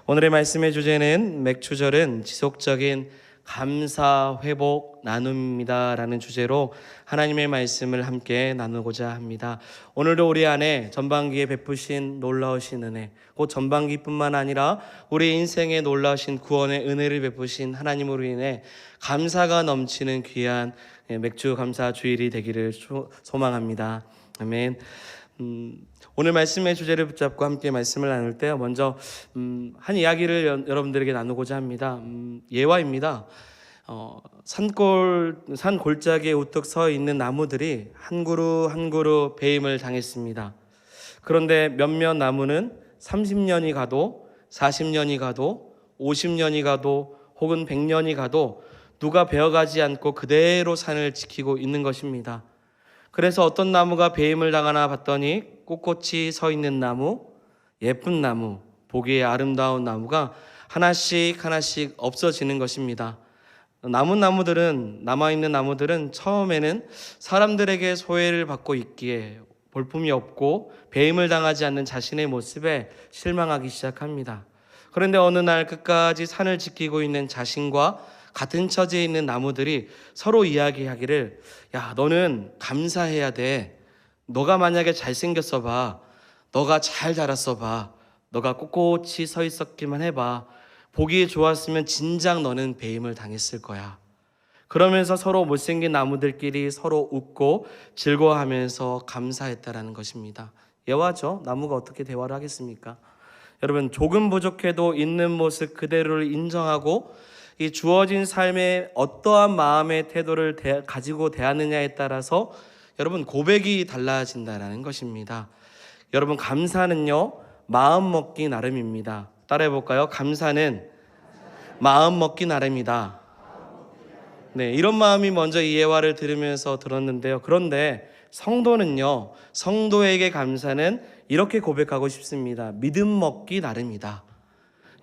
오늘의 말씀의 주제는 맥추절은 지속적인 감사, 회복, 나눔입니다 라는 주제로 하나님의 말씀을 함께 나누고자 합니다. 오늘도 우리 안에 전반기에 베푸신 놀라우신 은혜, 곧 전반기뿐만 아니라 우리 인생에 놀라우신 구원의 은혜를 베푸신 하나님으로 인해 감사가 넘치는 귀한 맥주 감사 주일이 되기를 소망합니다. 아멘. 오늘 말씀의 주제를 붙잡고 함께 말씀을 나눌 때 먼저 한 이야기를 여러분들에게 나누고자 합니다. 예화입니다. 산 골짜기에 우뚝 서 있는 나무들이 한 그루 한 그루 배임을 당했습니다. 그런데 몇몇 나무는 30년이 가도 40년이 가도 50년이 가도 혹은 100년이 가도 누가 베어가지 않고 그대로 산을 지키고 있는 것입니다. 그래서 어떤 나무가 배임을 당하나 봤더니 꼿꼿이 서 있는 나무, 예쁜 나무, 보기에 아름다운 나무가 하나씩 하나씩 없어지는 것입니다. 남아있는 나무들은 처음에는 사람들에게 소외를 받고 있기에 볼품이 없고 배임을 당하지 않는 자신의 모습에 실망하기 시작합니다. 그런데 어느 날 끝까지 산을 지키고 있는 자신과 같은 처지에 있는 나무들이 서로 이야기하기를, 야, 너는 감사해야 돼. 너가 만약에 잘생겼어 봐. 너가 잘 자랐어 봐. 너가 꼿꼿이 서 있었기만 해봐. 보기 좋았으면 진작 너는 배임을 당했을 거야. 그러면서 서로 못생긴 나무들끼리 서로 웃고 즐거워하면서 감사했다라는 것입니다. 예화죠. 나무가 어떻게 대화를 하겠습니까? 여러분, 조금 부족해도 있는 모습 그대로를 인정하고 이 주어진 삶에 어떠한 마음의 태도를 가지고 대하느냐에 따라서 여러분 고백이 달라진다는 것입니다. 여러분, 감사는요 마음 먹기 나름입니다. 따라해볼까요? 감사는 마음 먹기 나름이다. 네, 이런 마음이 먼저 이 예화를 들으면서 들었는데요. 그런데 성도는요, 성도에게 감사는 이렇게 고백하고 싶습니다. 믿음 먹기 나름이다.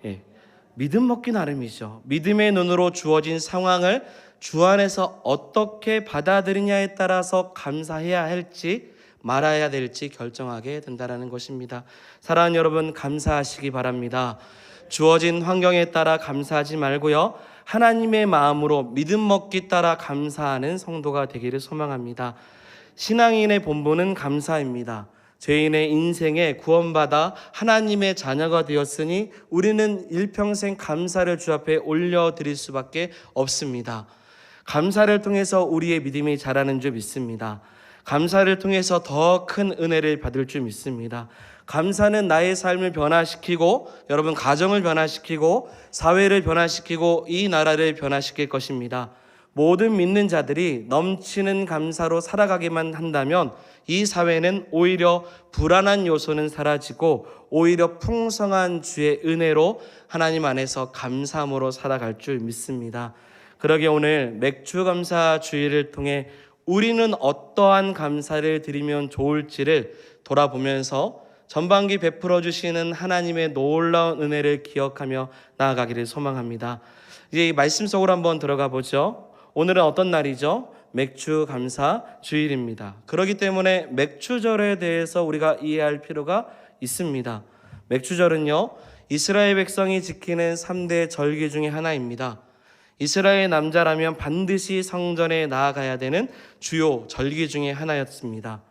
예, 믿음 먹기 나름이죠. 믿음의 눈으로 주어진 상황을 주 안에서 어떻게 받아들이냐에 따라서 감사해야 할지 말아야 될지 결정하게 된다는 것입니다. 사랑하는 여러분, 감사하시기 바랍니다. 주어진 환경에 따라 감사하지 말고요, 하나님의 마음으로 믿음 먹기 따라 감사하는 성도가 되기를 소망합니다. 신앙인의 본분은 감사입니다. 죄인의 인생에 구원받아 하나님의 자녀가 되었으니 우리는 일평생 감사를 주 앞에 올려드릴 수밖에 없습니다. 감사를 통해서 우리의 믿음이 자라는 줄 믿습니다. 감사를 통해서 더 큰 은혜를 받을 줄 믿습니다. 감사는 나의 삶을 변화시키고 여러분 가정을 변화시키고 사회를 변화시키고 이 나라를 변화시킬 것입니다. 모든 믿는 자들이 넘치는 감사로 살아가기만 한다면 이 사회는 오히려 불안한 요소는 사라지고 오히려 풍성한 주의 은혜로 하나님 안에서 감사함으로 살아갈 줄 믿습니다. 그러기에 오늘 맥주 감사 주일을 통해 우리는 어떠한 감사를 드리면 좋을지를 돌아보면서 전반기 베풀어 주시는 하나님의 놀라운 은혜를 기억하며 나아가기를 소망합니다. 이제 이 말씀 속으로 한번 들어가 보죠. 오늘은 어떤 날이죠? 맥주 감사 주일입니다. 그렇기 때문에 맥주절에 대해서 우리가 이해할 필요가 있습니다. 맥주절은요, 이스라엘 백성이 지키는 3대 절기 중에 하나입니다. 이스라엘 남자라면 반드시 성전에 나아가야 되는 주요 절기 중에 하나였습니다.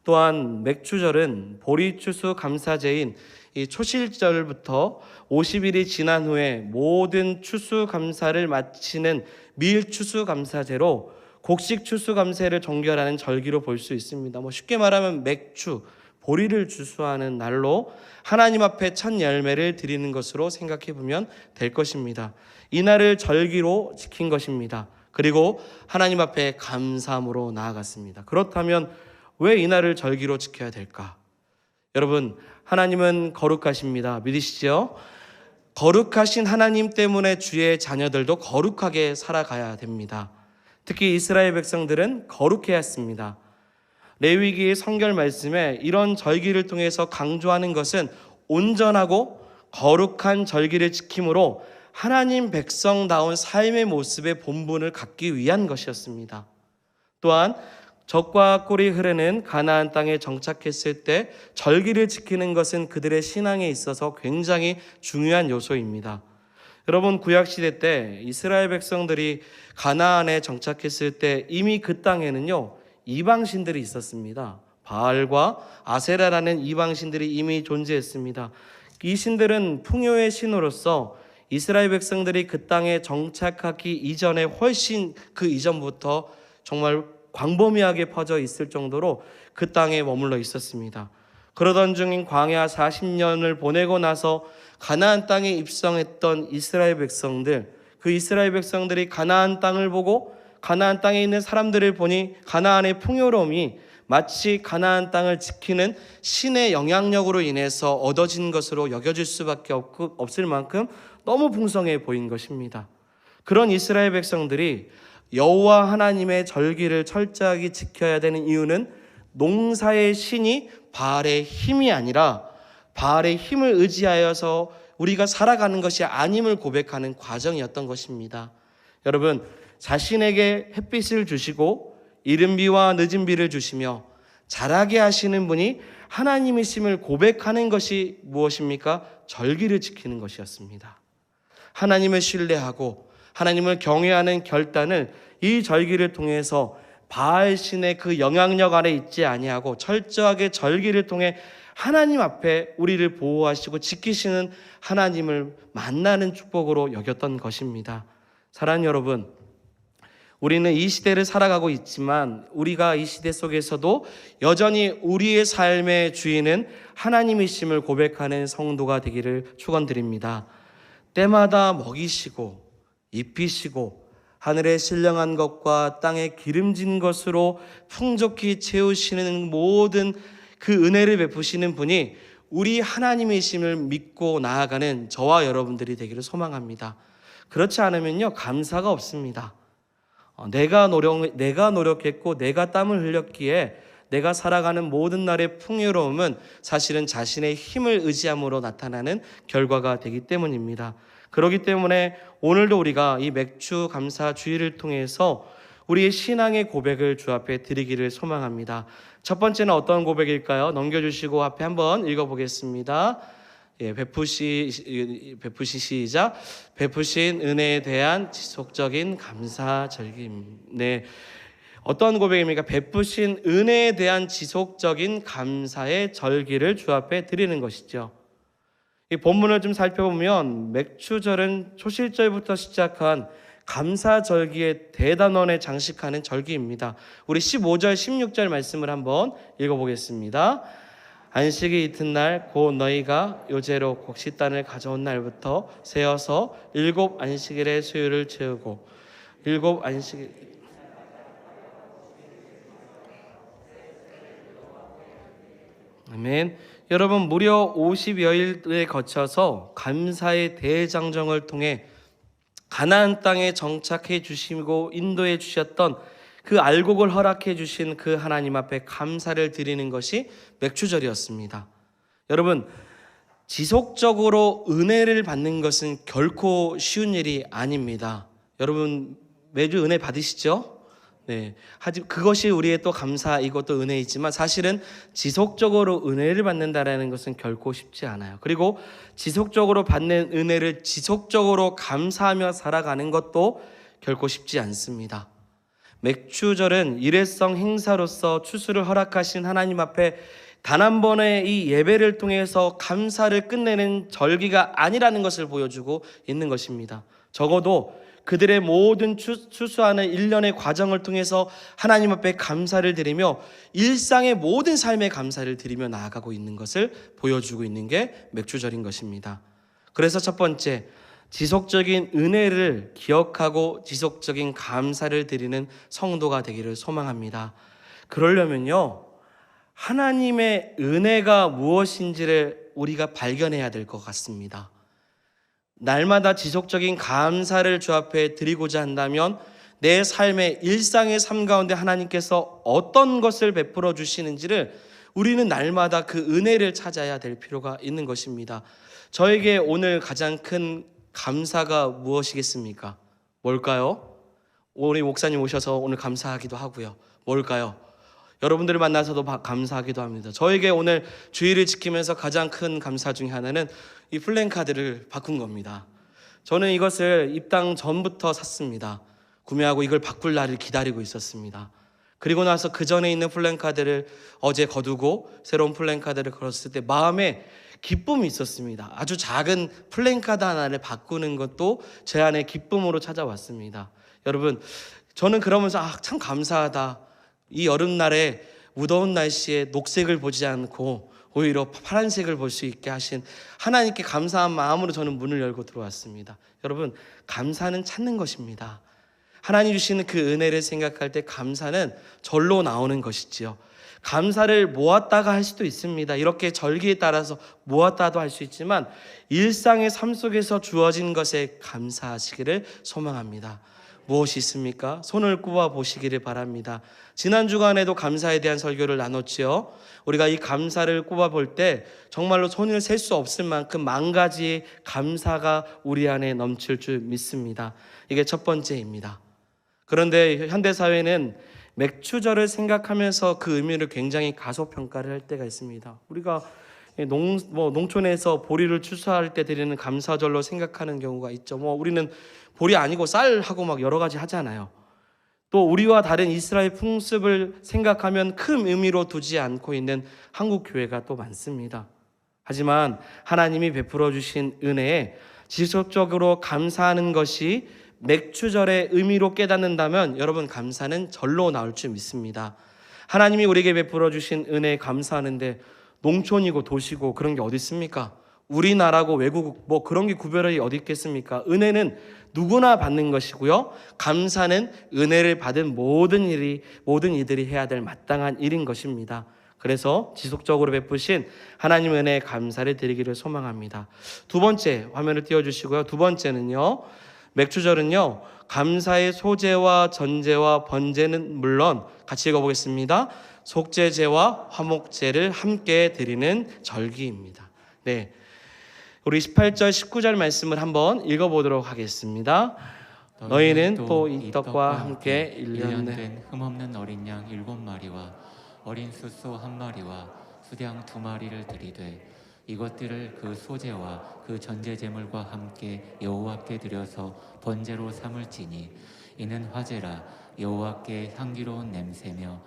또한 맥주절은 보리추수 감사제인 이 초실절부터 50일이 지난 후에 모든 추수 감사를 마치는 밀추수 감사제로 곡식 추수 감사를 종결하는 절기로 볼 수 있습니다. 쉽게 말하면 맥주, 보리를 추수하는 날로 하나님 앞에 첫 열매를 드리는 것으로 생각해 보면 될 것입니다. 이 날을 절기로 지킨 것입니다. 그리고 하나님 앞에 감사함으로 나아갔습니다. 그렇다면 왜 이 날을 절기로 지켜야 될까? 여러분, 하나님은 거룩하십니다. 믿으시죠? 거룩하신 하나님 때문에 주의 자녀들도 거룩하게 살아가야 됩니다. 특히 이스라엘 백성들은 거룩해야 했습니다. 레위기의 성결 말씀에 이런 절기를 통해서 강조하는 것은 온전하고 거룩한 절기를 지킴으로 하나님 백성다운 삶의 모습의 본분을 갖기 위한 것이었습니다. 또한 젖과 꿀이 흐르는 가나안 땅에 정착했을 때 절기를 지키는 것은 그들의 신앙에 있어서 굉장히 중요한 요소입니다. 여러분, 구약시대 때 이스라엘 백성들이 가나안에 정착했을 때 이미 그 땅에는요 이방신들이 있었습니다. 바알과 아세라라는 이방신들이 이미 존재했습니다. 이 신들은 풍요의 신으로서 이스라엘 백성들이 그 땅에 정착하기 이전에 훨씬 그 이전부터 정말 광범위하게 퍼져 있을 정도로 그 땅에 머물러 있었습니다. 그러던 중인 광야 40년을 보내고 나서 가나안 땅에 입성했던 이스라엘 백성들, 그 이스라엘 백성들이 가나안 땅을 보고 가나안 땅에 있는 사람들을 보니 가나안의 풍요로움이 마치 가나안 땅을 지키는 신의 영향력으로 인해서 얻어진 것으로 여겨질 수밖에 없을 만큼 너무 풍성해 보인 것입니다. 그런 이스라엘 백성들이 여호와 하나님의 절기를 철저하게 지켜야 되는 이유는 농사의 신이 바알의 힘이 아니라 바알의 힘을 의지하여서 우리가 살아가는 것이 아님을 고백하는 과정이었던 것입니다. 여러분, 자신에게 햇빛을 주시고 이른 비와 늦은 비를 주시며 자라게 하시는 분이 하나님이심을 고백하는 것이 무엇입니까? 절기를 지키는 것이었습니다. 하나님을 신뢰하고 하나님을 경외하는 결단을 이 절기를 통해서 바알 신의 그 영향력 아래 있지 아니하고 철저하게 절기를 통해 하나님 앞에 우리를 보호하시고 지키시는 하나님을 만나는 축복으로 여겼던 것입니다. 사랑하는 여러분, 우리는 이 시대를 살아가고 있지만 우리가 이 시대 속에서도 여전히 우리의 삶의 주인은 하나님이심을 고백하는 성도가 되기를 축원드립니다. 때마다 먹이시고 입히시고 하늘의 신령한 것과 땅의 기름진 것으로 풍족히 채우시는 모든 그 은혜를 베푸시는 분이 우리 하나님이심을 믿고 나아가는 저와 여러분들이 되기를 소망합니다. 그렇지 않으면요 감사가 없습니다. 내가 노력했고 내가 땀을 흘렸기에 내가 살아가는 모든 날의 풍요로움은 사실은 자신의 힘을 의지함으로 나타나는 결과가 되기 때문입니다. 그렇기 때문에 오늘도 우리가 이 맥주 감사 주일을 통해서 우리의 신앙의 고백을 주 앞에 드리기를 소망합니다. 첫 번째는 어떤 고백일까요? 넘겨주시고 앞에 한번 읽어보겠습니다. 베푸시 시작. 베푸신 은혜에 대한 지속적인 감사 절기입니다. 네, 어떤 고백입니까? 베푸신 은혜에 대한 지속적인 감사의 절기를 주 앞에 드리는 것이죠. 이 본문을 좀 살펴보면 맥추절은 초실절부터 시작한 감사절기의 대단원에 장식하는 절기입니다. 우리 15절 16절 말씀을 한번 읽어보겠습니다. 안식이 이튿날 곧 너희가 요제로 곡식단을 가져온 날부터 세어서 7 안식일의 수요를 채우고 7 안식일 아멘. 여러분, 무려 50여일에 거쳐서 감사의 대장정을 통해 가나안 땅에 정착해 주시고 인도해 주셨던 그 알곡을 허락해 주신 그 하나님 앞에 감사를 드리는 것이 맥추절이었습니다. 여러분, 지속적으로 은혜를 받는 것은 결코 쉬운 일이 아닙니다. 여러분, 매주 은혜 받으시죠? 네, 하지만 그것이 우리의 또 감사, 이것도 은혜이지만 사실은 지속적으로 은혜를 받는다라는 것은 결코 쉽지 않아요. 그리고 지속적으로 받는 은혜를 지속적으로 감사하며 살아가는 것도 결코 쉽지 않습니다. 맥추절은 일회성 행사로서 추수를 허락하신 하나님 앞에 단 한 번의 이 예배를 통해서 감사를 끝내는 절기가 아니라는 것을 보여주고 있는 것입니다. 적어도 그들의 모든 추수하는 일련의 과정을 통해서 하나님 앞에 감사를 드리며 일상의 모든 삶의 감사를 드리며 나아가고 있는 것을 보여주고 있는 게 맥주절인 것입니다. 그래서 첫 번째, 지속적인 은혜를 기억하고 지속적인 감사를 드리는 성도가 되기를 소망합니다. 그러려면요, 하나님의 은혜가 무엇인지를 우리가 발견해야 될 것 같습니다. 날마다 지속적인 감사를 주 앞에 드리고자 한다면 내 삶의 일상의 삶 가운데 하나님께서 어떤 것을 베풀어 주시는지를 우리는 날마다 그 은혜를 찾아야 될 필요가 있는 것입니다. 저에게 오늘 가장 큰 감사가 무엇이겠습니까? 뭘까요? 우리 목사님 오셔서 오늘 감사하기도 하고요. 뭘까요? 여러분들을 만나서도 감사하기도 합니다. 저에게 오늘 주일을 지키면서 가장 큰 감사 중에 하나는 이 플랜카드를 바꾼 겁니다. 저는 이것을 입당 전부터 샀습니다. 구매하고 이걸 바꿀 날을 기다리고 있었습니다. 그리고 나서 그 전에 있는 플랜카드를 어제 거두고 새로운 플랜카드를 걸었을 때 마음에 기쁨이 있었습니다. 아주 작은 플랜카드 하나를 바꾸는 것도 제 안에 기쁨으로 찾아왔습니다. 여러분, 저는 그러면서 참 감사하다. 이 여름날에 무더운 날씨에 녹색을 보지 않고 오히려 파란색을 볼 수 있게 하신 하나님께 감사한 마음으로 저는 문을 열고 들어왔습니다. 여러분, 감사는 찾는 것입니다. 하나님 주시는 그 은혜를 생각할 때 감사는 절로 나오는 것이지요. 감사를 모았다가 할 수도 있습니다. 이렇게 절기에 따라서 모았다도 할 수 있지만 일상의 삶 속에서 주어진 것에 감사하시기를 소망합니다. 무엇이 있습니까? 손을 꼽아 보시기를 바랍니다. 지난 주간에도 감사에 대한 설교를 나눴지요. 우리가 이 감사를 꼽아 볼 때 정말로 손을 셀 수 없을 만큼 만 가지의 감사가 우리 안에 넘칠 줄 믿습니다. 이게 첫 번째입니다. 그런데 현대사회는 맥추절을 생각하면서 그 의미를 굉장히 가소평가를 할 때가 있습니다. 우리가 농촌에서 보리를 추수할 때 드리는 감사절로 생각하는 경우가 있죠. 우리는 보리 아니고 쌀하고 막 여러 가지 하잖아요. 또 우리와 다른 이스라엘 풍습을 생각하면 큰 의미로 두지 않고 있는 한국 교회가 또 많습니다. 하지만 하나님이 베풀어 주신 은혜에 지속적으로 감사하는 것이 맥추절의 의미로 깨닫는다면 여러분, 감사는 절로 나올 줄 믿습니다. 하나님이 우리에게 베풀어 주신 은혜에 감사하는데 농촌이고 도시고 그런 게 어디 있습니까? 우리나라고 외국 그런 게 구별이 어디 있겠습니까? 은혜는 누구나 받는 것이고요. 감사는 은혜를 받은 모든 이들이 해야 될 마땅한 일인 것입니다. 그래서 지속적으로 베푸신 하나님 은혜에 감사를 드리기를 소망합니다. 두 번째 화면을 띄워주시고요. 두 번째는요, 맥추절은요, 감사의 소제와 전제와 번제는 물론 같이 읽어보겠습니다. 속죄제와 화목제를 함께 드리는 절기입니다. 네, 우리 18절 19절 말씀을 한번 읽어보도록 하겠습니다. 너희는 또 이 떡과 함께 1년 된 흠없는 어린 양 7마리와 어린 수소 1마리와 수양 2마리를 드리되 이것들을 그 소제와 그 전제 제물과 함께 여호와께 드려서 번제로 삼을지니 이는 화제라 여호와께 향기로운 냄새며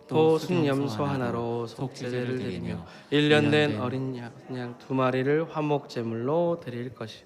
또 순염소 하나로 속죄제를 드리며 1년 된 어린 양 2마리를 화목제물로 드릴 것이.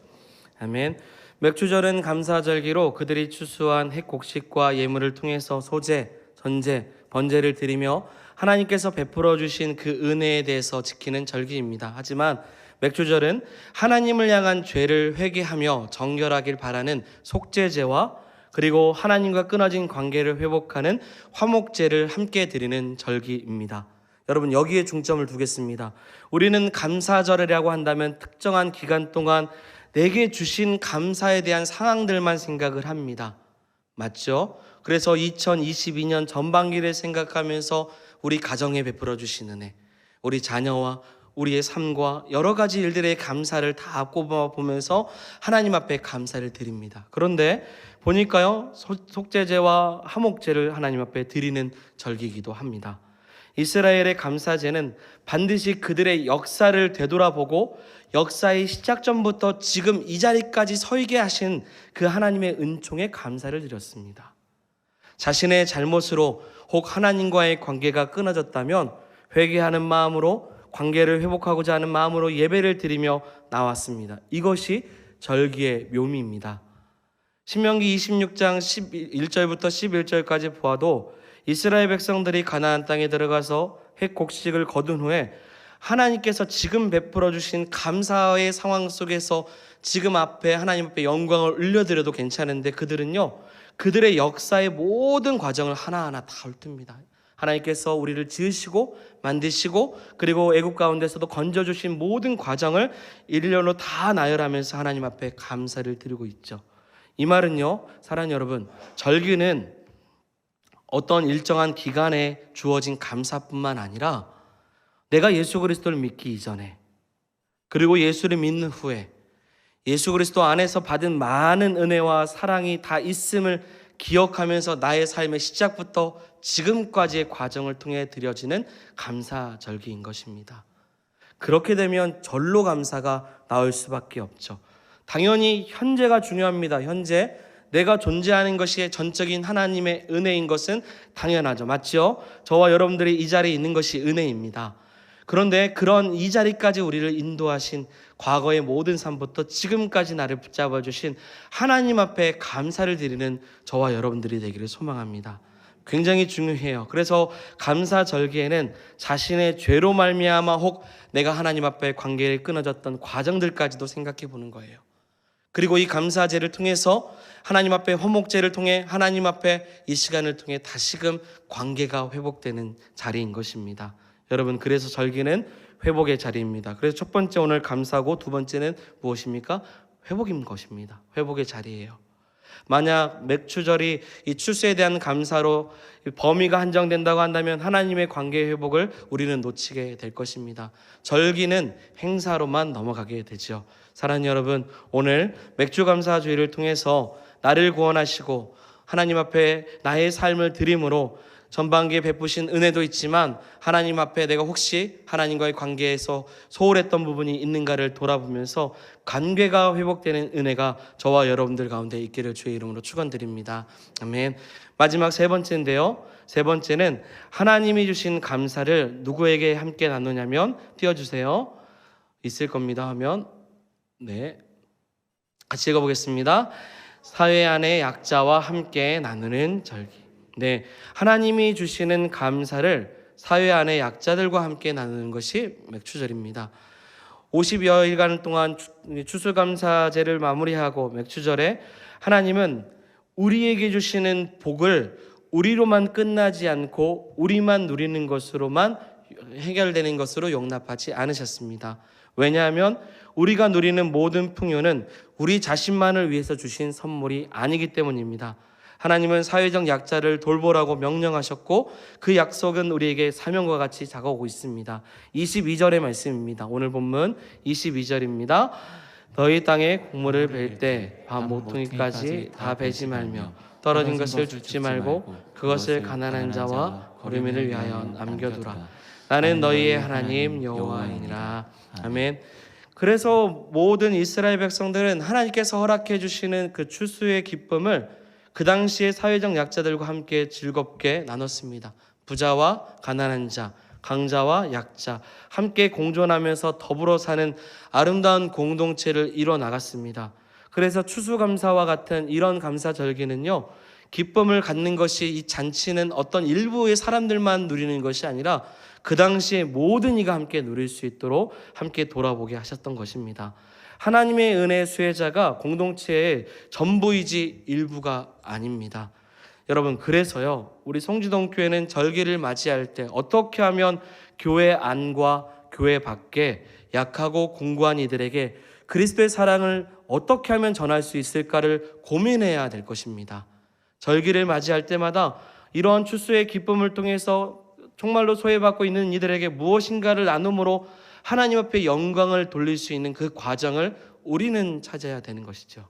아멘. 맥추절은 감사절기로 그들이 추수한 핵곡식과 예물을 통해서 소제, 전제, 번제를 드리며 하나님께서 베풀어 주신 그 은혜에 대해서 지키는 절기입니다. 하지만 맥추절은 하나님을 향한 죄를 회개하며 정결하길 바라는 속죄제와 그리고 하나님과 끊어진 관계를 회복하는 화목제를 함께 드리는 절기입니다. 여러분, 여기에 중점을 두겠습니다. 우리는 감사절이라고 한다면 특정한 기간 동안 내게 주신 감사에 대한 상황들만 생각을 합니다. 맞죠? 그래서 2022년 전반기를 생각하면서 우리 가정에 베풀어 주신 은혜, 우리 자녀와 우리의 삶과 여러 가지 일들의 감사를 다 꼽아보면서 하나님 앞에 감사를 드립니다. 그런데 보니까요, 속죄제와 화목제를 하나님 앞에 드리는 절기이기도 합니다. 이스라엘의 감사제는 반드시 그들의 역사를 되돌아보고 역사의 시작전부터 지금 이 자리까지 서 있게 하신 그 하나님의 은총에 감사를 드렸습니다. 자신의 잘못으로 혹 하나님과의 관계가 끊어졌다면 회개하는 마음으로 관계를 회복하고자 하는 마음으로 예배를 드리며 나왔습니다. 이것이 절기의 묘미입니다. 신명기 26장 11절부터 11절까지 보아도 이스라엘 백성들이 가나안 땅에 들어가서 핵곡식을 거둔 후에 하나님께서 지금 베풀어 주신 감사의 상황 속에서 지금 앞에 하나님 앞에 영광을 올려드려도 괜찮은데 그들은요, 그들의 역사의 모든 과정을 하나하나 다 훑습니다. 하나님께서 우리를 지으시고 만드시고 그리고 애굽 가운데서도 건져주신 모든 과정을 일일로 다 나열하면서 하나님 앞에 감사를 드리고 있죠. 이 말은요, 사랑하는 여러분, 절기는 어떤 일정한 기간에 주어진 감사뿐만 아니라 내가 예수 그리스도를 믿기 이전에 그리고 예수를 믿는 후에 예수 그리스도 안에서 받은 많은 은혜와 사랑이 다 있음을 기억하면서 나의 삶의 시작부터 지금까지의 과정을 통해 드려지는 감사절기인 것입니다. 그렇게 되면 절로 감사가 나올 수밖에 없죠. 당연히 현재가 중요합니다. 현재 내가 존재하는 것이 전적인 하나님의 은혜인 것은 당연하죠. 맞죠? 저와 여러분들이 이 자리에 있는 것이 은혜입니다. 그런데 그런 이 자리까지 우리를 인도하신 과거의 모든 삶부터 지금까지 나를 붙잡아 주신 하나님 앞에 감사를 드리는 저와 여러분들이 되기를 소망합니다. 굉장히 중요해요. 그래서 감사절기에는 자신의 죄로 말미암아 혹 내가 하나님 앞에 관계를 끊어졌던 과정들까지도 생각해 보는 거예요. 그리고 이 감사제를 통해서 하나님 앞에 화목제를 통해 하나님 앞에 이 시간을 통해 다시금 관계가 회복되는 자리인 것입니다. 여러분, 그래서 절기는 회복의 자리입니다. 그래서 첫 번째 오늘 감사고, 두 번째는 무엇입니까? 회복인 것입니다. 회복의 자리예요. 만약 맥추절이 이 추수에 대한 감사로 범위가 한정된다고 한다면 하나님의 관계 회복을 우리는 놓치게 될 것입니다. 절기는 행사로만 넘어가게 되죠. 사랑하는 여러분, 오늘 맥주감사주의를 통해서 나를 구원하시고 하나님 앞에 나의 삶을 드림으로 전반기에 베푸신 은혜도 있지만 하나님 앞에 내가 혹시 하나님과의 관계에서 소홀했던 부분이 있는가를 돌아보면서 관계가 회복되는 은혜가 저와 여러분들 가운데 있기를 주의 이름으로 축원드립니다. 아멘. 마지막 세 번째인데요. 세 번째는 하나님이 주신 감사를 누구에게 함께 나누냐면, 띄워주세요. 있을 겁니다 하면, 네, 같이 읽어보겠습니다. 사회 안의 약자와 함께 나누는 절기. 네, 하나님이 주시는 감사를 사회 안의 약자들과 함께 나누는 것이 맥추절입니다. 50여일간 동안 추수감사제를 마무리하고 맥추절에 하나님은 우리에게 주시는 복을 우리로만 끝나지 않고 우리만 누리는 것으로만 해결되는 것으로 용납하지 않으셨습니다. 왜냐하면 우리가 누리는 모든 풍요는 우리 자신만을 위해서 주신 선물이 아니기 때문입니다. 하나님은 사회적 약자를 돌보라고 명령하셨고 그 약속은 우리에게 사명과 같이 다가오고 있습니다. 22절의 말씀입니다. 오늘 본문 22절입니다. 너희 땅에 곡물을 벨 때 밤 모퉁이까지 다 베지 말며 떨어진 것을 줍지 말고 그것을 가난한 자와 거류민을 위하여 남겨두라. 나는 너희의 하나님 여호와이니라. 아멘. 그래서 모든 이스라엘 백성들은 하나님께서 허락해 주시는 그 추수의 기쁨을 그 당시에 사회적 약자들과 함께 즐겁게 나눴습니다. 부자와 가난한 자, 강자와 약자 함께 공존하면서 더불어 사는 아름다운 공동체를 이뤄 나갔습니다. 그래서 추수감사와 같은 이런 감사절기는요, 기쁨을 갖는 것이, 이 잔치는 어떤 일부의 사람들만 누리는 것이 아니라 그 당시에 모든 이가 함께 누릴 수 있도록 함께 돌아보게 하셨던 것입니다. 하나님의 은혜의 수혜자가 공동체의 전부이지 일부가 아닙니다. 여러분, 그래서요, 우리 송지동교회는 절기를 맞이할 때 어떻게 하면 교회 안과 교회 밖에 약하고 공고한 이들에게 그리스도의 사랑을 어떻게 하면 전할 수 있을까를 고민해야 될 것입니다. 절기를 맞이할 때마다 이러한 추수의 기쁨을 통해서 정말로 소외받고 있는 이들에게 무엇인가를 나눔으로 하나님 앞에 영광을 돌릴 수 있는 그 과정을 우리는 찾아야 되는 것이죠.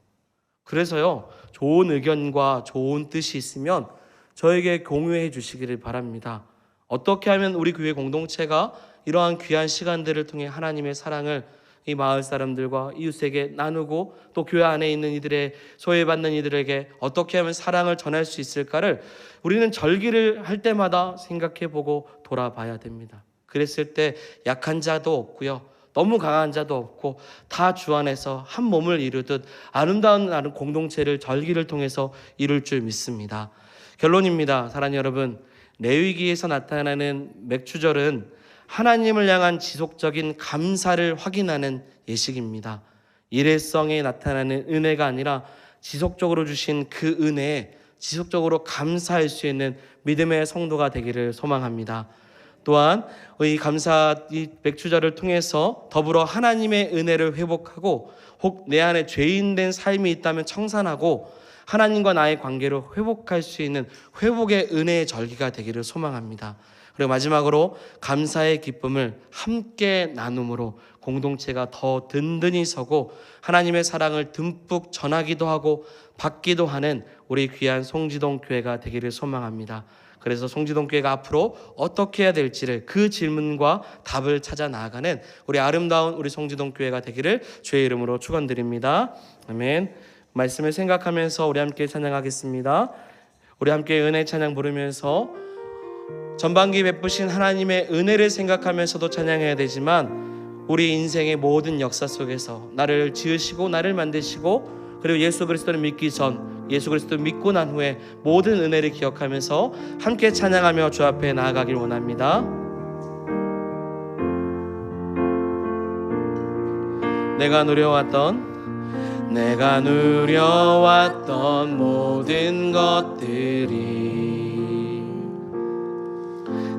그래서요, 좋은 의견과 좋은 뜻이 있으면 저에게 공유해 주시기를 바랍니다. 어떻게 하면 우리 교회 공동체가 이러한 귀한 시간들을 통해 하나님의 사랑을 이 마을 사람들과 이웃에게 나누고 또 교회 안에 있는 이들의 소외받는 이들에게 어떻게 하면 사랑을 전할 수 있을까를 우리는 절기를 할 때마다 생각해 보고 돌아봐야 됩니다. 그랬을 때 약한 자도 없고요, 너무 강한 자도 없고 다 주 안에서 한 몸을 이루듯 아름다운 공동체를 절기를 통해서 이룰 줄 믿습니다. 결론입니다. 사랑하는 여러분, 레위기에서 나타나는 맥추절은 하나님을 향한 지속적인 감사를 확인하는 예식입니다. 일회성에 나타나는 은혜가 아니라 지속적으로 주신 그 은혜에 지속적으로 감사할 수 있는 믿음의 성도가 되기를 소망합니다. 또한 이 맥추절을 통해서 더불어 하나님의 은혜를 회복하고 혹 내 안에 죄인된 삶이 있다면 청산하고 하나님과 나의 관계를 회복할 수 있는 회복의 은혜의 절기가 되기를 소망합니다. 그리고 마지막으로 감사의 기쁨을 함께 나눔으로 공동체가 더 든든히 서고 하나님의 사랑을 듬뿍 전하기도 하고 받기도 하는 우리 귀한 송지동 교회가 되기를 소망합니다. 그래서 송지동교회가 앞으로 어떻게 해야 될지를 그 질문과 답을 찾아 나아가는 우리 아름다운 우리 송지동교회가 되기를 주의 이름으로 축원드립니다. 아멘. 말씀을 생각하면서 우리 함께 찬양하겠습니다. 우리 함께 은혜 찬양 부르면서 전반기 베푸신 하나님의 은혜를 생각하면서도 찬양해야 되지만 우리 인생의 모든 역사 속에서 나를 지으시고 나를 만드시고 그리고 예수 그리스도를 믿기 전 예수 그리스도를 믿고 난 후에 모든 은혜를 기억하면서 함께 찬양하며 주 앞에 나아가길 원합니다. 내가 누려왔던 모든 것들이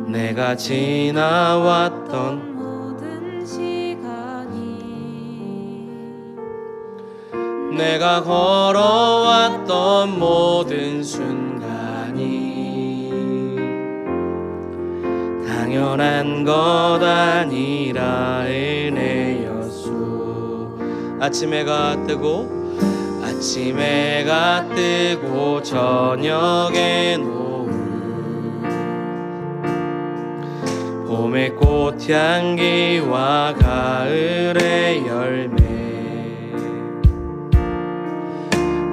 내가 지나왔던 모든 시간이 내가 걸어왔던 모든 순간이 당연한 것 아니라 은혜였소. 아침 해가 뜨고 저녁에 노을 봄의 꽃향기와 가을의 열매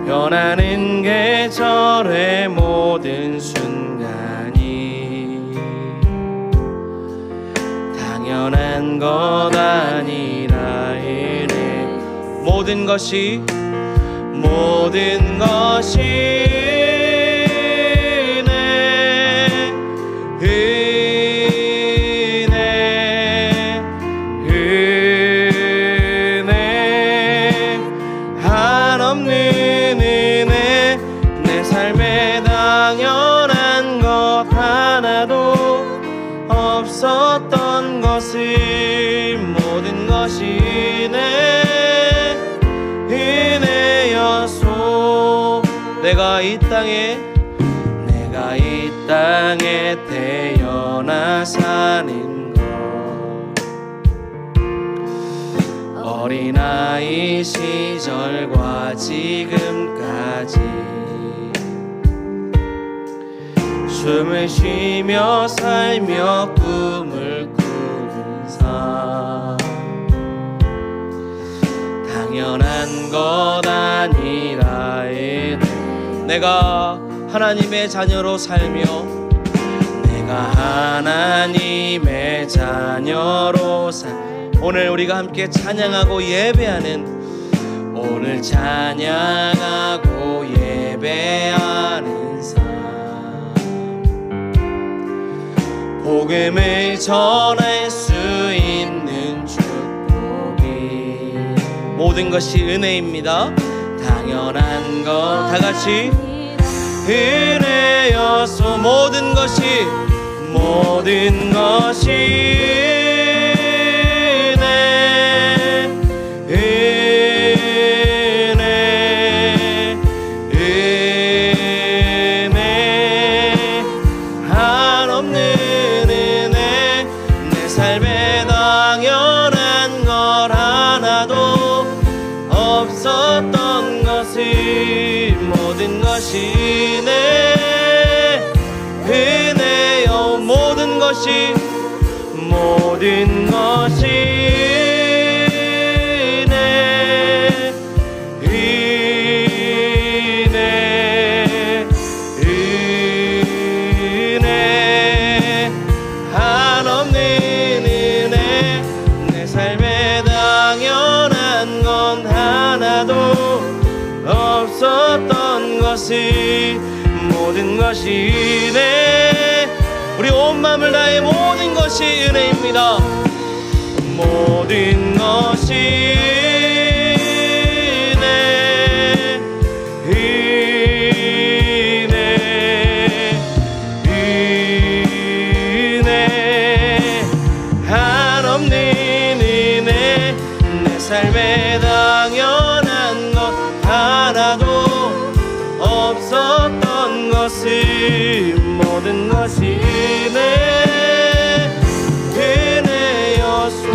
변하는 계절의 모든 순간이 당연한 것 아니라 은혜 모든 것이 은혜 한없는 은혜 내 삶에 당연한 것 하나도 없었던 것을 모든 것이 은혜였소. 내가 이 땅에 태어나 사는 것 어린아이 시절과 지금까지 숨을 쉬며 살며 꿈을 꾸는 삶 당연한 것 아니라 내가 하나님의 자녀로 살며 내가 하나님의 자녀로 오늘 우리가 함께 찬양하고 예배하는 오늘 찬양하고 예배하는 삶 복음을 전할 수 있는 축복이 모든 것이 은혜입니다. 당연한 것 다같이 은혜여서 모든 것이 은혜 한없는 은혜 내 삶에 당연한 것 하나도 없었던 것을 모든 것이 은혜요 모든 것이 은혜 한없는 은혜 내 삶에 당연한 건 하나도 없었던 것을 모든 것이 은혜 우리 온 마음을 다해 모든 것이 은혜입니다. 모든 것이 은혜 한없는 은혜 내 삶에 당연한 것 하나도 없었던 것을 모든 것이 은혜였소.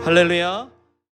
할렐루야.